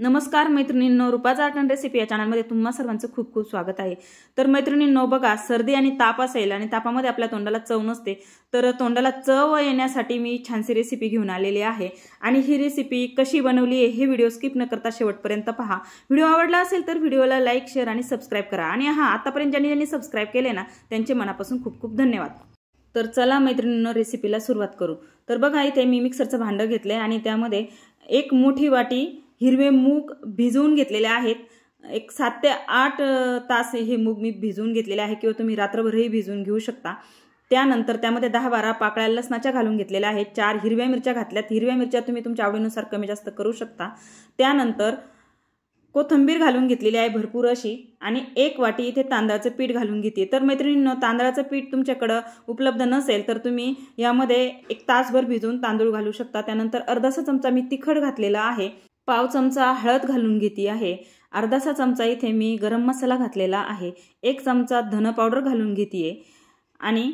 नमस्कार मैत्रिणींनो, रूपाचा आर्ट अँड रेसिपी या चॅनलमध्ये तुम्हा सर्वांचं खूप खूप स्वागत आहे। तर मैत्रिणींनो बघा, सर्दी आणि ताप असेल आणि तापामध्ये आपल्या तोंडाला चव नसते, तर तोंडाला चव येण्यासाठी मी छानशी रेसिपी घेऊन आलेली आहे। आणि ही रेसिपी कशी बनवली आहे हे व्हिडिओ स्किप न करता शेवटपर्यंत पहा। व्हिडिओ आवडला असेल तर व्हिडिओला लाईक, शेअर आणि सबस्क्राइब करा। आणि आतापर्यंत ज्यांनी सबस्क्राइब केले ना त्यांचे मनापासून खूप खूप धन्यवाद। तर चला मैत्रिणींनो, रेसिपीला सुरुवात करू। तर बघा, इथे मी मिक्सरचं भांडं घेतले आणि त्यामध्ये एक मोठी वाटी हिरवे मूग भिजवून घेतलेले आहेत। एक 7 ते 8 तास हे मूग मी भिजवून घेतलेले आहे, किंवा तुम्ही रात्रभरही भिजवून घेऊ शकता। त्यानंतर त्यामध्ये 10-12 पाकळ्या लसणाच्या घालून घेतलेल्या आहेत। 4 हिरव्या मिरच्या घातल्यात। हिरव्या मिरच्या तुम्ही तुमच्या आवडीनुसार कमी जास्त करू शकता। त्यानंतर कोथिंबीर घालून घेतलेली आहे भरपूर अशी, आणि 1 वाटी इथे तांदळाचं पीठ घालून घेते। तर मैत्रिणींनो, तांदळाचं पीठ तुमच्याकडे उपलब्ध नसेल तर तुम्ही यामध्ये 1 तासभर भिजवून तांदूळ घालू शकता। त्यानंतर अर्धासा चमचा मी तिखट घातलेला आहे, पाव चमचा हळद घालून घेते आहे, अर्धासा चमचा इथे मी गरम मसाला घातलेला आहे, 1 चमचा धन पावडर घालून घेते आणि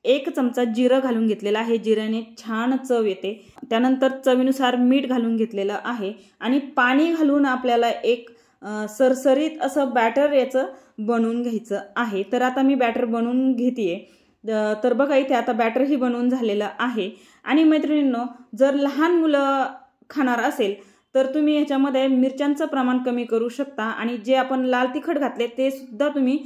1 चमचा जिरं घालून घेतलेला आहे। जिऱ्याने छान चव येते। त्यानंतर चवीनुसार मीठ घालून घेतलेलं आहे आणि पाणी घालून आपल्याला एक सरसरीत असं बॅटर याचं बनवून घ्यायचं आहे। तर आता मी बॅटर बनवून घेते। तर बघा, इथे आता बॅटरही बनवून झालेलं आहे। आणि मैत्रिणींनो, जर लहान मुलं खाणार असेल तर तुम्ही याच्यामध्ये मिरच्यांचं प्रमाण कमी करू शकता, आणि जे आपण लाल तिखट घातले ते सुद्धा तुम्ही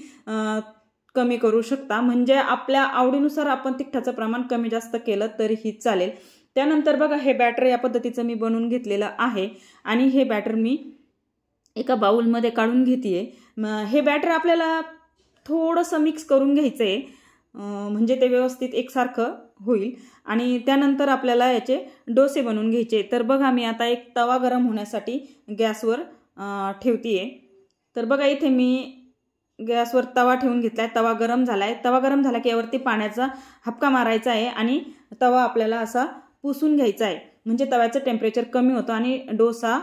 कमी करू शकता। म्हणजे आपल्या आवडीनुसार आपण तिखटाचं प्रमाण कमी जास्त केलं तरीही चालेल। त्यानंतर बघा, हे बॅटर या पद्धतीचं मी बनवून घेतलेलं आहे आणि हे बॅटर मी एका बाउलमध्ये काढून घेते। हे बॅटर आपल्याला थोडंसं मिक्स करून घ्यायचं आहे, म्हणजे ते व्यवस्थित एकसारखं होईल। आणि त्यानंतर आपल्याला याचे डोसे बनवून घ्यायचे। तर बघा, मी आता एक तवा गरम होण्यासाठी गॅसवर ठेवते। तर बघा, इथे मी गॅसवर तवा ठेवून घेतलाय। तवा गरम झालाय। तवा गरम झाला की यावरती पाण्याचा हपका मारायचा आहे आणि तवा आपल्याला असा पुसून घ्यायचा आहे, म्हणजे तव्याचं टेम्परेचर कमी होतं आणि डोसा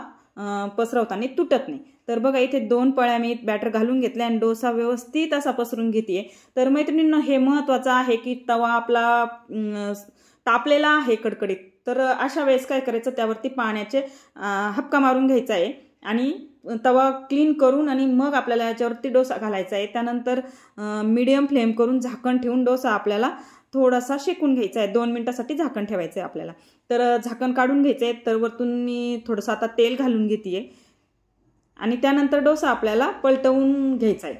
पसरवताना तुटत नाही। तर बघा, इथे 2 पळ्या मी बॅटर घालून घेतले आणि डोसा व्यवस्थित असा पसरून घेते। तर मैत्रिणींनो, हे महत्त्वाचं आहे की तवा आपला तापलेला आहे कडकडीत, तर अशा वेळेस काय करायचं, त्यावरती पाण्याचे हपका मारून घ्यायचा आहे आणि तवा क्लीन करून आणि मग आपल्याला याच्यावरती डोसा घालायचा आहे। त्यानंतर मीडियम फ्लेम करून झाकण ठेवून डोसा आपल्याला थोडासा शेकून घ्यायचा आहे। 2 मिनिटासाठी झाकण ठेवायचं आहे आपल्याला। तर झाकण काढून घ्यायचं आहे। तर वरतून मी थोडंसं आता तेल घालून घेते आणि त्यानंतर डोसा आपल्याला पलटवून घ्यायचा आहे।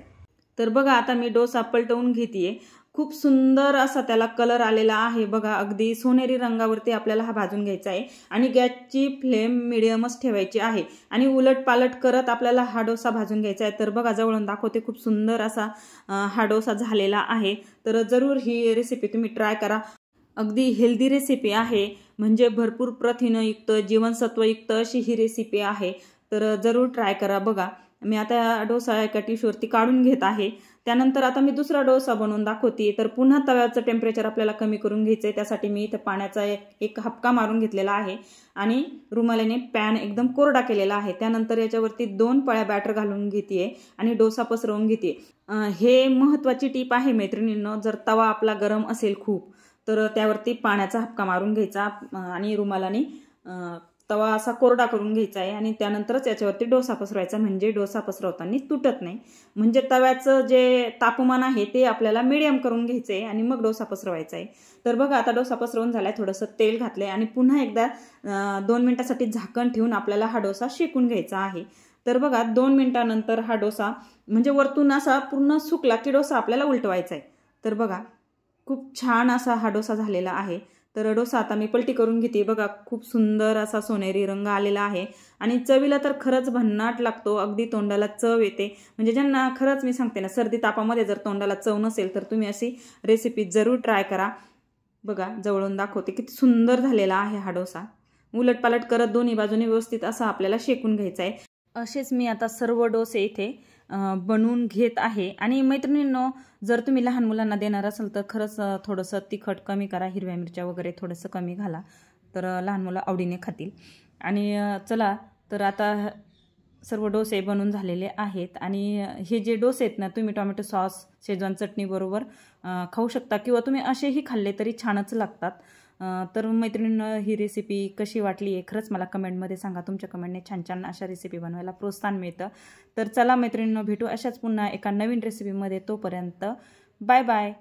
तर बघा, आता मी डोसा पलटवून घेते। खूप सुंदर असा त्याला कलर आलेला आहे बघा, अगदी सोनेरी रंगावरती आपल्याला हा भाजून घ्यायचा आहे आणि गॅसची फ्लेम मिडियमच ठेवायची आहे आणि उलट पालट करत आपल्याला हा डोसा भाजून घ्यायचा आहे। तर बघा, जवळून दाखवते, खूप सुंदर असा हा डोसा झालेला आहे। तर जरूर ही रेसिपी तुम्ही ट्राय करा। अगदी हेल्दी रेसिपी आहे, म्हणजे भरपूर प्रथिनयुक्त, जीवनसत्वयुक्त अशी ही रेसिपी आहे। तर जरूर ट्राय करा। बघा, मी आता डोसा एका टिश्यूवरती काढून घेत आहे। त्यानंतर आता मी दुसरा डोसा बनवून दाखवते। तर पुन्हा तव्याचं टेम्परेचर आपल्याला कमी करून घ्यायचं आहे। त्यासाठी मी इथे पाण्याचा एक हपका मारून घेतलेला आहे आणि रुमालाने पॅन एकदम कोरडा केलेला आहे। त्यानंतर याच्यावरती 2 पळ्या बॅटर घालून घेते आणि डोसा पसरवून घेते। हे महत्त्वाची टीप आहे मैत्रिणींनो, जर तवा आपला गरम असेल खूप तर त्यावरती पाण्याचा हपका मारून घ्यायचा आणि रुमालाने तवा असा कोरडा करून घ्यायचा आहे आणि त्यानंतरच याच्यावरती डोसा पसरवायचा, म्हणजे डोसा पसरवताना तुटत नाही। म्हणजे तव्याचं जे तापमान आहे ते आपल्याला मीडियम करून घ्यायचं आहे आणि मग डोसा पसरवायचा आहे। तर बघा, आता डोसा पसरवून झालाय। थोडंसं तेल घातलंय आणि पुन्हा एकदा 2 मिनिटासाठी झाकण ठेवून आपल्याला हा डोसा शेकून घ्यायचा आहे। तर बघा, 2 मिनिटानंतर हा डोसा म्हणजे वरतून असा पूर्ण सुकला की डोसा आपल्याला उलटवायचा आहे। तर बघा, खूप छान असा हा डोसा झालेला आहे। तर डोसा आता मी पलटी करून घेते। बघा, खूप सुंदर असा सोनेरी रंग आलेला आहे आणि चवीला तर खरंच भन्नाट लागतो, अगदी तोंडाला चव येते। म्हणजे ज्यांना खरंच मी सांगते ना, सर्दी तापामध्ये जर तोंडाला चव नसेल तर तुम्ही अशी रेसिपी जरूर ट्राय करा। बघा, जवळून दाखवते, किती सुंदर झालेला आहे हा डोसा। उलटपालट करत दोन्ही बाजूने व्यवस्थित असा आपल्याला शेकून घ्यायचा आहे। असेच मी आता सर्व डोसे इथे बनवून घेत आहे। आणि मैत्रिणींनो, जर तुम्ही लहान मुलांना देणार असाल तर खरंच थोडंसं तिखट कमी करा, हिरव्या मिरच्या वगैरे थोडंसं कमी घाला, तर लहान मुलं आवडीने खातील। आणि चला, तर आता सर्व डोसे बनवून झालेले आहेत आणि हे जे डोसे आहेत ना, तुम्ही टोमॅटो सॉस, शेजवान चटणी बरोबर खाऊ शकता, किंवा तुम्ही असेही खाल्ले तरी छानच लागतात। तर मैत्रिणींनो, ही रेसिपी कशी वाटली आहे खरंच मला कमेंटमध्ये सांगा. तुमच्या कमेंटने छान छान अशा रेसिपी बनवायला प्रोत्साहन मिळतं. तर चला मैत्रिणींनो, भेटू अशाच पुन्हा एका नवीन रेसिपीमध्ये. तोपर्यंत बाय बाय.